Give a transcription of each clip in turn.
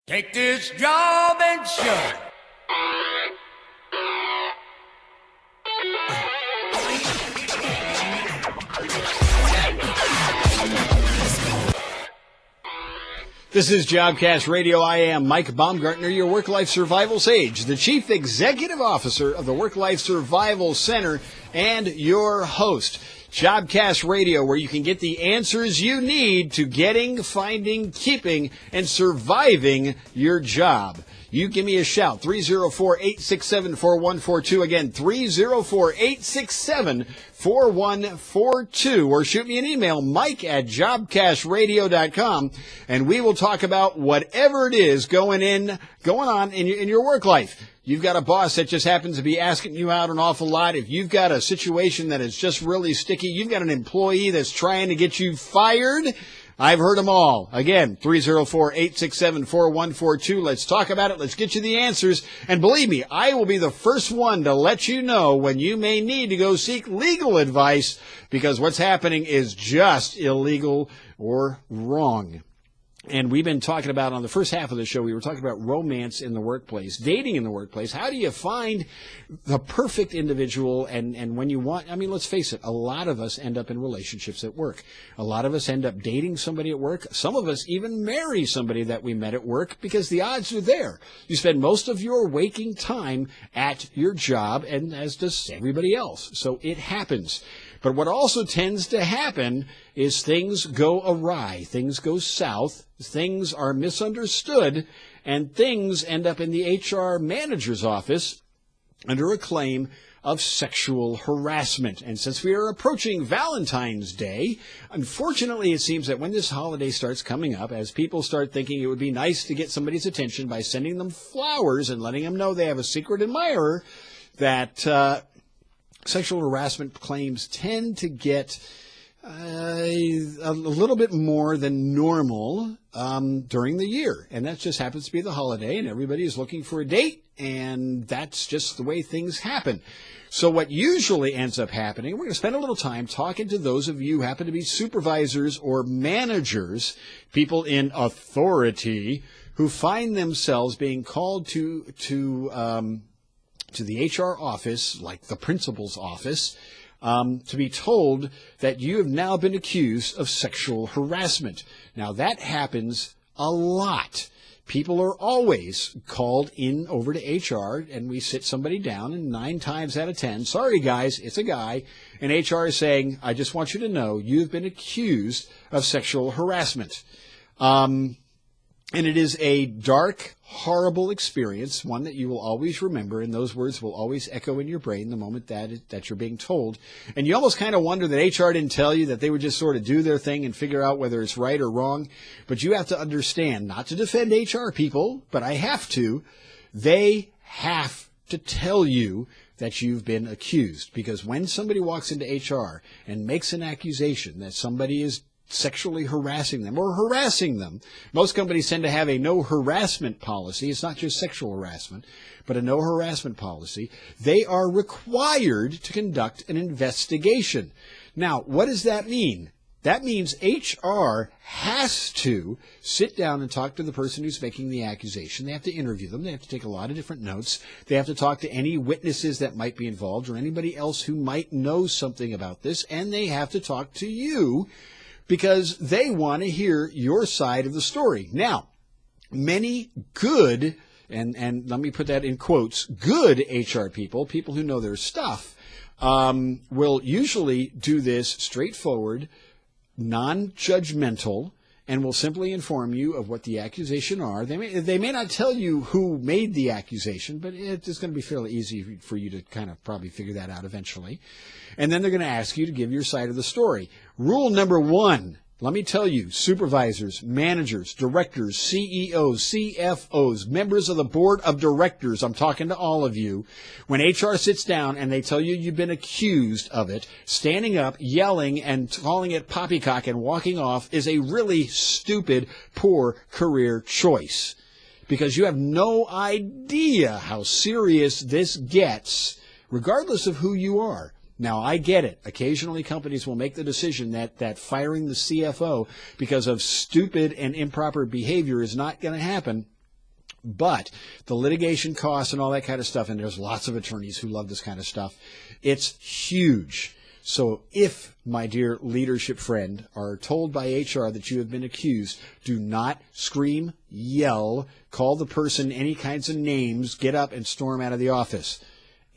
Take this job and shove it. This is Jobcast Radio. I am Mike Bamgartner, your Work-Life Survival Sage, the Chief Executive Officer of the Work-Life Survival Center, and your host. Jobcast Radio, where you can get the answers you need to getting, finding, keeping, and surviving your job. You give me a shout, 304-867-4142. Again, 304-867-4142. Or shoot me an email, mike@jobcastradio.com, and we will talk about whatever it is going on in your work life. You've got a boss that just happens to be asking you out an awful lot. If you've got a situation that is just really sticky, you've got an employee that's trying to get you fired, I've heard them all. Again, 304-867-4142. Let's talk about it. Let's get you the answers. And believe me, I will be the first one to let you know when you may need to go seek legal advice, because what's happening is just illegal or wrong. And we've been talking about, on the first half of the show, we were talking about romance in the workplace, dating in the workplace. How do you find the perfect individual? And when you want, I mean, let's face it, a lot of us end up in relationships at work. A lot of us end up dating somebody at work. Some of us even marry somebody that we met at work, because the odds are there. You spend most of your waking time at your job, and as does everybody else. So it happens. But what also tends to happen is things go awry, things go south, things are misunderstood, and things end up in the HR manager's office under a claim of sexual harassment. And since we are approaching Valentine's Day, unfortunately it seems that when this holiday starts coming up, as people start thinking it would be nice to get somebody's attention by sending them flowers and letting them know they have a secret admirer, that sexual harassment claims tend to get a little bit more than normal during the year. And that just happens to be the holiday, and everybody is looking for a date, and that's just the way things happen. So what usually ends up happening, we're going to spend a little time talking to those of you who happen to be supervisors or managers, people in authority, who find themselves being called to the HR office, like the principal's office, to be told that you have now been accused of sexual harassment. Now, that happens a lot. People are always called in over to HR, and we sit somebody down, and 9 times out of 10, sorry guys, it's a guy, and HR is saying, I just want you to know you've been accused of sexual harassment. And it is a dark, horrible experience, one that you will always remember, and those words will always echo in your brain the moment that you're being told. And you almost kind of wonder that HR didn't tell you, that they would just sort of do their thing and figure out whether it's right or wrong. But you have to understand, not to defend HR people, but I have to, they have to tell you that you've been accused. Because when somebody walks into HR and makes an accusation that somebody is sexually harassing them or harassing them. Most companies tend to have a no harassment policy. It's not just sexual harassment, but a no harassment policy. They are required to conduct an investigation. Now, what does that mean? That means HR has to sit down and talk to the person who's making the accusation. They have to interview them. They have to take a lot of different notes. They have to talk to any witnesses that might be involved or anybody else who might know something about this. And they have to talk to you, because they want to hear your side of the story. Now, many good, and let me put that in quotes, good HR people, people who know their stuff, will usually do this straightforward, non-judgmental, and will simply inform you of what the accusation are. They may not tell you who made the accusation, but it's going to be fairly easy for you to kind of probably figure that out eventually. And then they're going to ask you to give your side of the story. Rule number 1, let me tell you, supervisors, managers, directors, CEOs, CFOs, members of the board of directors, I'm talking to all of you. When HR sits down and they tell you you've been accused of it, standing up, yelling, and calling it poppycock and walking off is a really stupid, poor career choice. Because you have no idea how serious this gets, regardless of who you are. Now, I get it. Occasionally, companies will make the decision that firing the CFO because of stupid and improper behavior is not going to happen. But the litigation costs and all that kind of stuff, and there's lots of attorneys who love this kind of stuff, it's huge. So if, my dear leadership friend, are told by HR that you have been accused, do not scream, yell, call the person any kinds of names, get up and storm out of the office.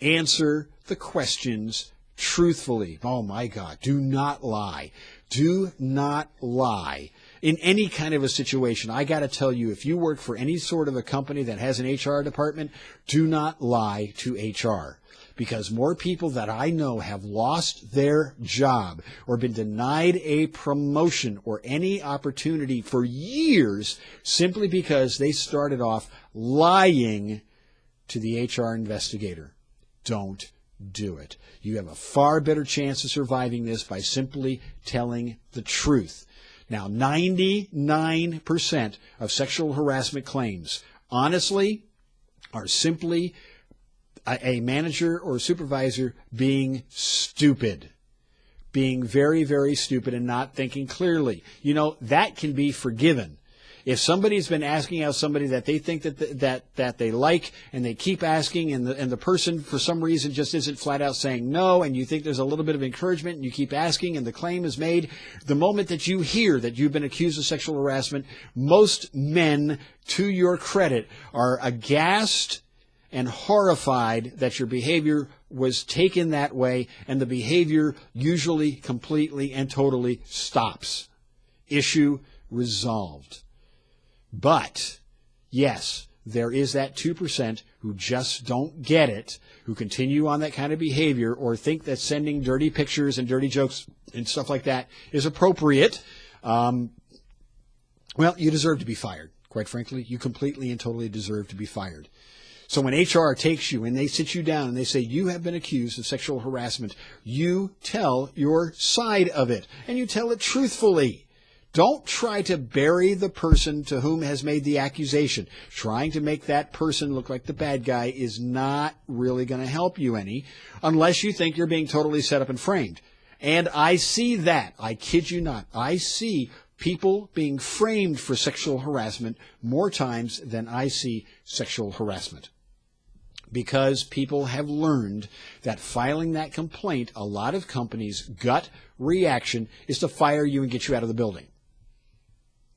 Answer the questions truthfully. Oh, my God. Do not lie. Do not lie. In any kind of a situation, I got to tell you, if you work for any sort of a company that has an HR department, do not lie to HR. Because more people that I know have lost their job or been denied a promotion or any opportunity for years simply because they started off lying to the HR investigator. Don't do it. You have a far better chance of surviving this by simply telling the truth. Now, 99% of sexual harassment claims, honestly, are simply a manager or a supervisor being stupid, being very, very stupid and not thinking clearly. You know, that can be forgiven. If somebody's been asking out somebody that they think that they like, and they keep asking, and the person for some reason just isn't flat out saying no, and you think there's a little bit of encouragement, and you keep asking, and the claim is made, the moment that you hear that you've been accused of sexual harassment, most men, to your credit, are aghast and horrified that your behavior was taken that way, and the behavior usually completely and totally stops. Issue resolved. But, yes, there is that 2% who just don't get it, who continue on that kind of behavior or think that sending dirty pictures and dirty jokes and stuff like that is appropriate. Well, you deserve to be fired. Quite frankly, you completely and totally deserve to be fired. So when HR takes you and they sit you down and they say you have been accused of sexual harassment, you tell your side of it, and you tell it truthfully. Don't try to bury the person to whom has made the accusation. Trying to make that person look like the bad guy is not really going to help you any, unless you think you're being totally set up and framed. And I see that. I kid you not. I see people being framed for sexual harassment more times than I see sexual harassment. Because people have learned that filing that complaint, a lot of companies' gut reaction is to fire you and get you out of the building.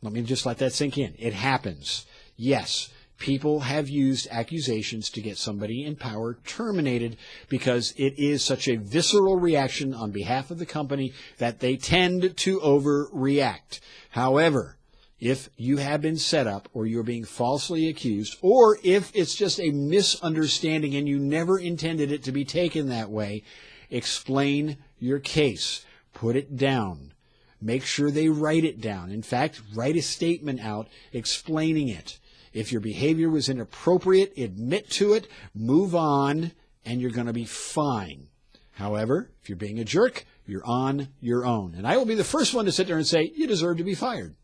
Let me just let that sink in. It happens. Yes, people have used accusations to get somebody in power terminated because it is such a visceral reaction on behalf of the company that they tend to overreact. However, if you have been set up or you're being falsely accused, or if it's just a misunderstanding and you never intended it to be taken that way, explain your case. Put it down. Make sure they write it down. In fact, write a statement out explaining it. If your behavior was inappropriate, admit to it, move on, and you're going to be fine. However, if you're being a jerk, you're on your own. And I will be the first one to sit there and say, you deserve to be fired.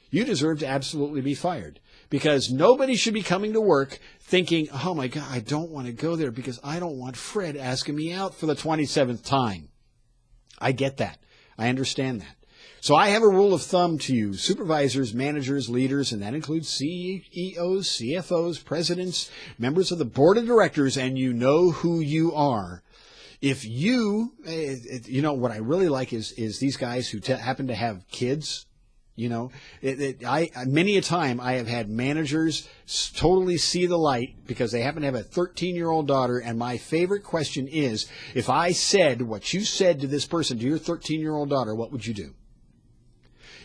You deserve to absolutely be fired. Because nobody should be coming to work thinking, oh my God, I don't want to go there because I don't want Fred asking me out for the 27th time. I get that. I understand that. So I have a rule of thumb to you, supervisors, managers, leaders, and that includes CEOs, CFOs, presidents, members of the board of directors, and you know who you are. If you what I really like is these guys who happen to have kids. Many a time I have had managers totally see the light because they happen to have a 13-year-old daughter, and my favorite question is, if I said what you said to this person, to your 13-year-old daughter, what would you do?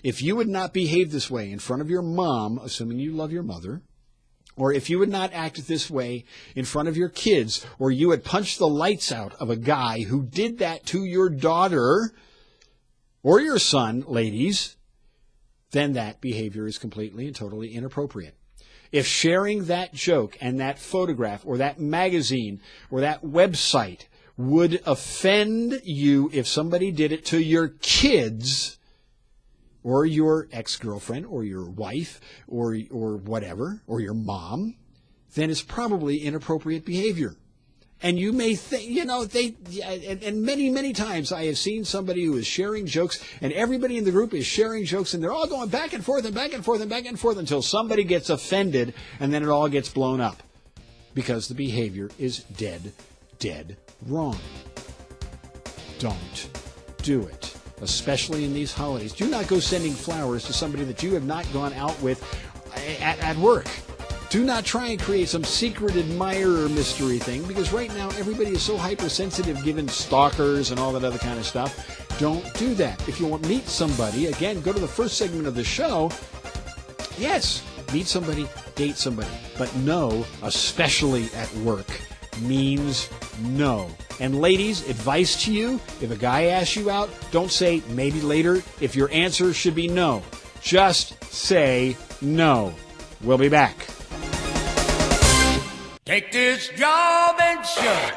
If you would not behave this way in front of your mom, assuming you love your mother, or if you would not act this way in front of your kids, or you had punched the lights out of a guy who did that to your daughter or your son, ladies, then that behavior is completely and totally inappropriate. If sharing that joke and that photograph or that magazine or that website would offend you if somebody did it to your kids or your ex-girlfriend or your wife or whatever, or your mom, then it's probably inappropriate behavior. And you may think, and many, many times I have seen somebody who is sharing jokes, and everybody in the group is sharing jokes, and they're all going back and forth and back and forth and back and forth until somebody gets offended, and then it all gets blown up. Because the behavior is dead wrong. Don't do it, especially in these holidays. Do not go sending flowers to somebody that you have not gone out with at work. Do not try and create some secret admirer mystery thing, because right now everybody is so hypersensitive given stalkers and all that other kind of stuff. Don't do that. If you want to meet somebody, again, go to the first segment of the show. Yes, meet somebody, date somebody. But no, especially at work, means no. And ladies, advice to you, if a guy asks you out, don't say maybe later if your answer should be no. Just say no. We'll be back. Take this job and shut it.